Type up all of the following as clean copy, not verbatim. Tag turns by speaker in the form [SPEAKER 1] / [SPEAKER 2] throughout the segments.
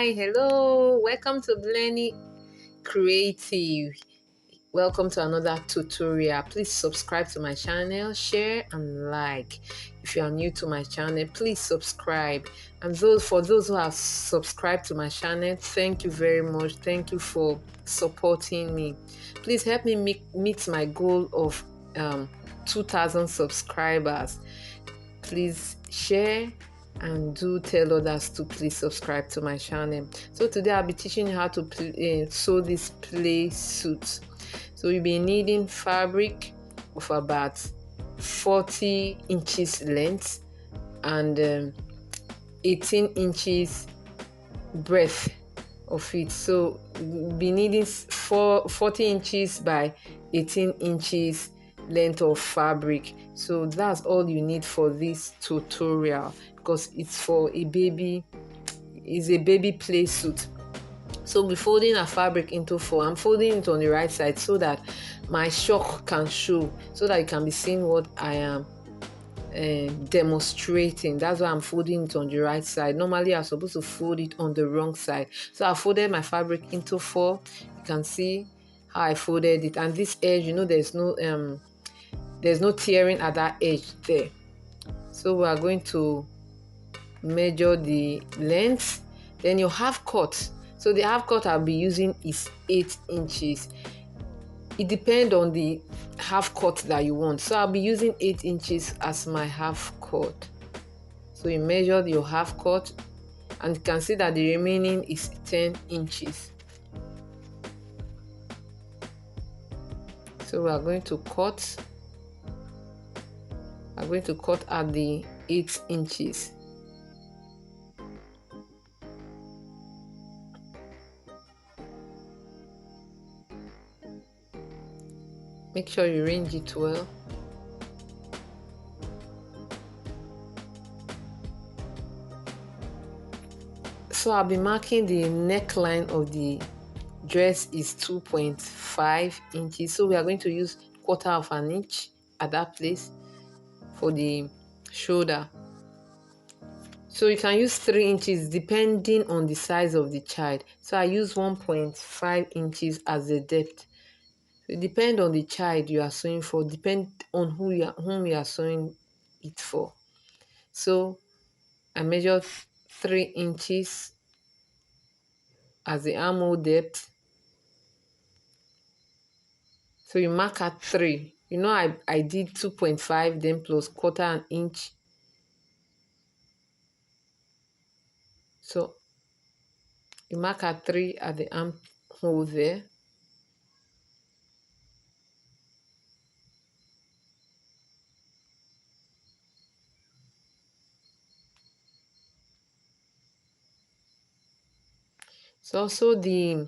[SPEAKER 1] Hi, hello, welcome to Blenny Creative. Welcome to another tutorial. Please subscribe to my channel, share and like. If you are new to my channel, please subscribe. And for those who have subscribed to my channel, thank you very much. Thank you for supporting me. Please help me meet my goal of 2,000 subscribers. Please share and do tell others to please subscribe to my channel. So today I'll be teaching you how to sew this play suit. So you'll be needing fabric of about 40 inches length and 18 inches breadth of it. So you'll be needing 40 inches by 18 inches length of fabric. So that's all you need for this tutorial because it's for a baby. It's a baby play suit. So we're folding our fabric into four. I'm folding it on the right side so that my shock can show, so that you can be seeing what I am demonstrating. That's why I'm folding it on the right side. Normally I'm supposed to fold it on the wrong side. So I folded my fabric into four. You can see how I folded it, and this edge, there's no tearing at that edge there. So we are going to measure the length, then your half cut. So the half cut I'll be using is 8 inches. It depends on the half cut that you want. So I'll be using 8 inches as my half cut. So you measure your half cut and you can see that the remaining is 10 inches. So we are going to cut. I'm going to cut at the 8 inches. Make sure you range it well. So I'll be marking the neckline of the dress is 2.5 inches. So we are going to use 1/4 of an inch at that place for the shoulder. So you can use 3 inches depending on the size of the child. So I use 1.5 inches as the depth. So it depends on the child you are sewing for, depend on whom you are sewing it for. So I measured 3 inches as the armhole depth. So you mark at 3. I did 2.5 then plus 1/4 an inch. So you mark at 3 at the armhole there. So also the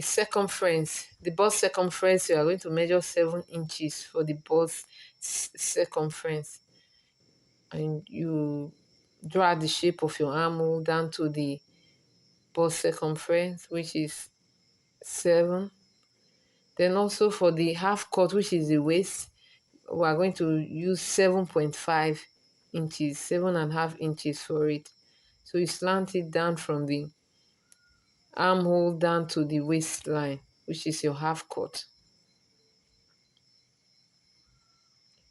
[SPEAKER 1] circumference, the bust circumference, you are going to measure 7 inches for the bust circumference. And you draw the shape of your armhole down to the bust circumference, which is 7. Then also for the half cut, which is the waist, we are going to use 7.5 inches, 7.5 inches for it. So you slant it down from the armhole down to the waistline, which is your half cut.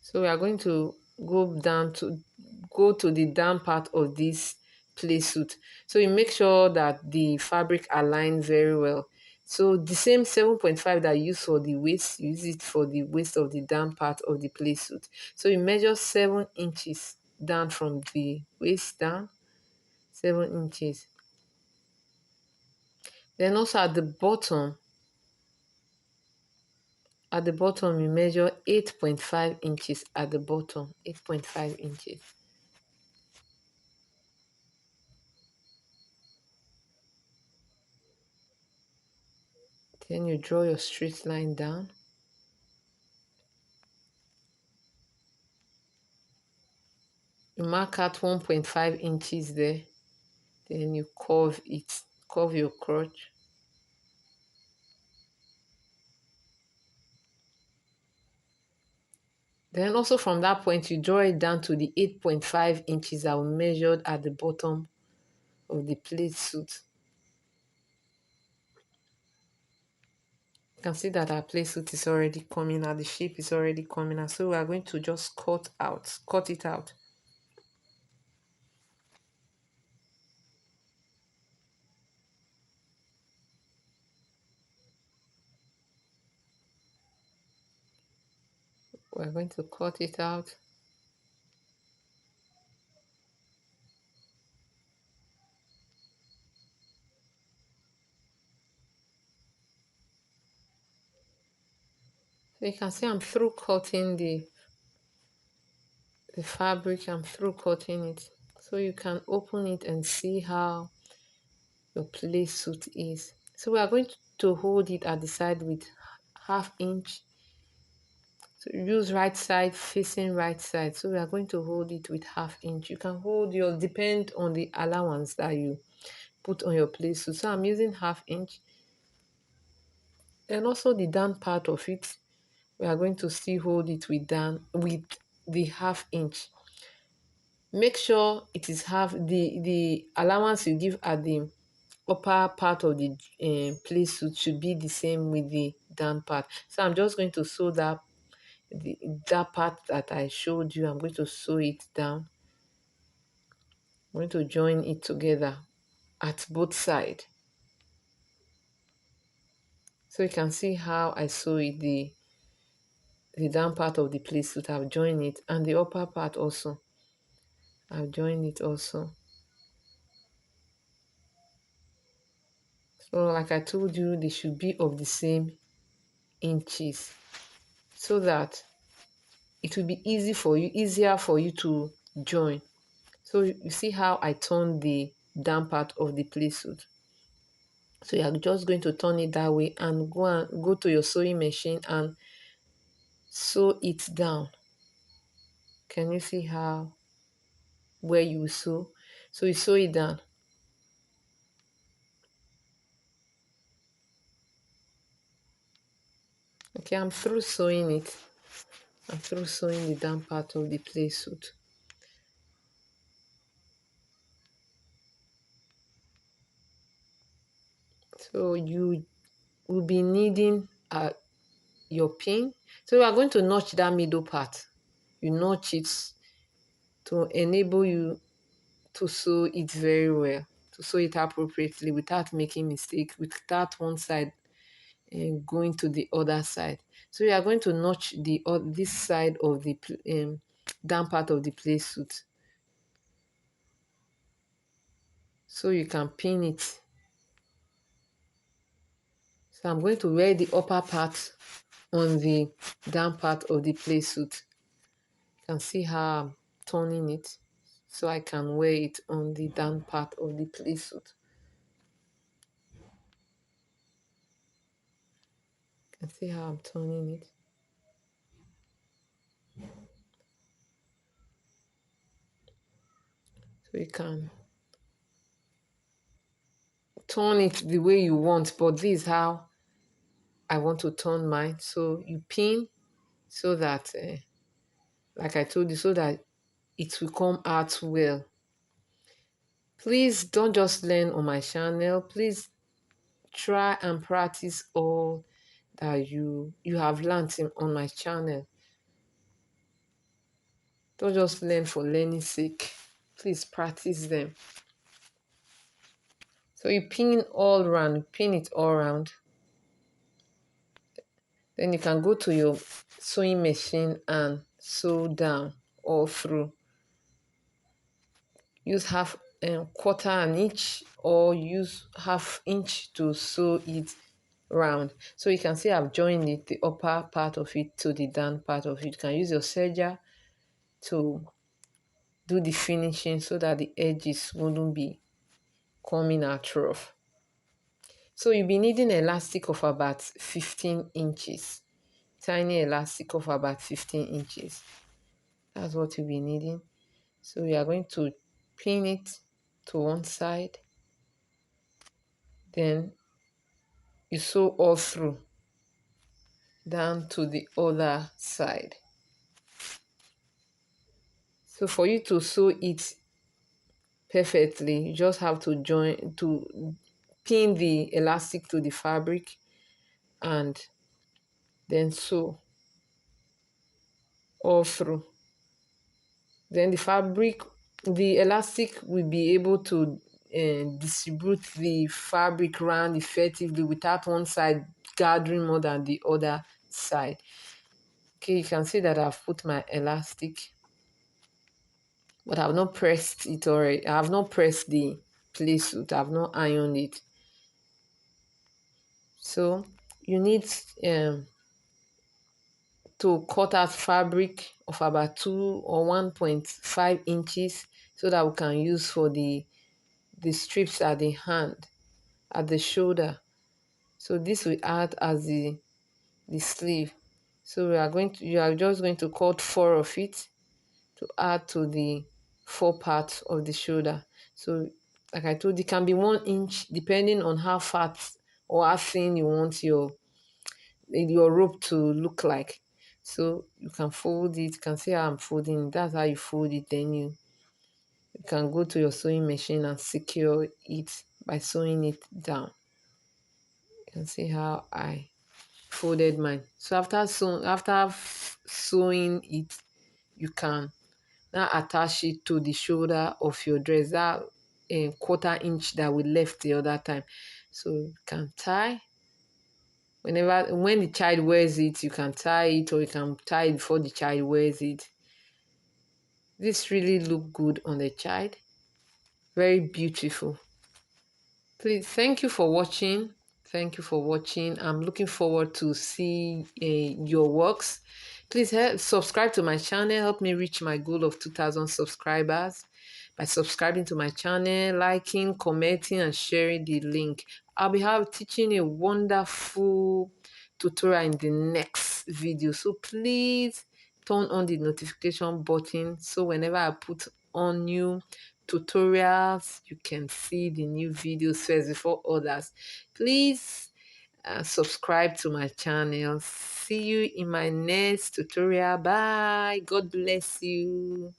[SPEAKER 1] So we are going to go to the down part of this play suit. So you make sure that the fabric aligns very well. So the same 7.5 that you use for the waist, you use it for the waist of the down part of the play suit. So you measure 7 inches down from the waist down, 7 inches. Then also at the bottom, you measure 8.5 inches at the bottom, 8.5 inches. Then you draw your straight line down. You mark out 1.5 inches there. Then you curve it, curve your crotch. Then also from that point, you draw it down to the 8.5 inches that we measured at the bottom of the plate suit. You can see that our plate suit is already coming out, the shape is already coming out. So we are going to just cut it out. We're going to cut it out. So you can see I'm through cutting the fabric, I'm through cutting it. So you can open it and see how your play suit is. So we are going to hold it at the side with half inch. So use right side facing right side. So we are going to hold it with half inch. You can hold your, depend on the allowance that you put on your play suit. So I'm using half inch. And also the down part of it, we are going to still hold it with the half inch. Make sure it is half, the allowance you give at the upper part of the play suit should be the same with the down part. So I'm just going to sew that part that I showed you. I'm going to sew it down. I'm going to join it together at both sides. So you can see how I sew it, the down part of the play suit. I've joined it, and the upper part also. I've joined it also. So like I told you, they should be of the same inches so that it will be easier for you to join. So you see how I turn the down part of the play suit. So you're just going to turn it that way and go to your sewing machine and sew it down. Can you see how where you sew? So you sew it down. Okay, I'm through sewing it. I'm through sewing the down part of the play suit. So you will be needing your pin. So you are going to notch that middle part. You notch it to enable you to sew it very well, to sew it appropriately without making mistake, without one side going to the other side. So you are going to notch this side of the down part of the play suit, so you can pin it. So I'm going to wear the upper part on the down part of the play suit. You can see how I'm turning it so I can wear it on the down part of the play suit. You can see how I'm turning it. So you can turn it the way you want, but this is how I want to turn mine. So you pin so that, like I told you, so that it will come out well. Please don't just learn on my channel. Please try and practice all that you have learned on my channel. Don't just learn for learning's sake. Please practice them. So you pin all around, pin it all around. Then you can go to your sewing machine and sew down all through. Use half quarter an inch or use half inch to sew it round. So you can see I've joined it, the upper part of it to the down part of it. You can use your serger to do the finishing so that the edges wouldn't be coming out rough. So you'll be needing elastic of about 15 inches. Tiny elastic of about 15 inches. That's what you'll be needing. So we are going to pin it to one side. Then you sew all through down to the other side. So for you to sew it perfectly. You just have to pin the elastic to the fabric and then sew all through. Then the elastic will be able to distribute the fabric around effectively without one side gathering more than the other side. Okay, you can see that I've put my elastic, but I've not pressed it already. I have not pressed the playsuit. I've not ironed it. So you need to cut out fabric of about 2 or 1.5 inches so that we can use for the strips at the hand, at the shoulder. So this will act as the sleeve. So you are just going to cut 4 of it to add to the 4 parts of the shoulder. So like I told you, it can be 1 inch depending on how fat or how thin you want your rope to look like. So you can fold it. You can see how I'm folding it. That's how you fold it. Then you can go to your sewing machine and secure it by sewing it down. You can see how I folded mine. So after sewing it, you can now attach it to the shoulder of your dress, that quarter inch that we left the other time. So you can tie. When the child wears it, you can tie it, or you can tie it before the child wears it. This really look good on the child. Very beautiful. Please, thank you for watching. Thank you for watching. I'm looking forward to see your works. Please subscribe to my channel. Help me reach my goal of 2,000 subscribers by subscribing to my channel, liking, commenting, and sharing the link. I'll be teaching a wonderful tutorial in the next video. So please turn on the notification button so whenever I put on new tutorials, you can see the new videos first before others. Please subscribe to my channel. See you in my next tutorial. Bye. God bless you.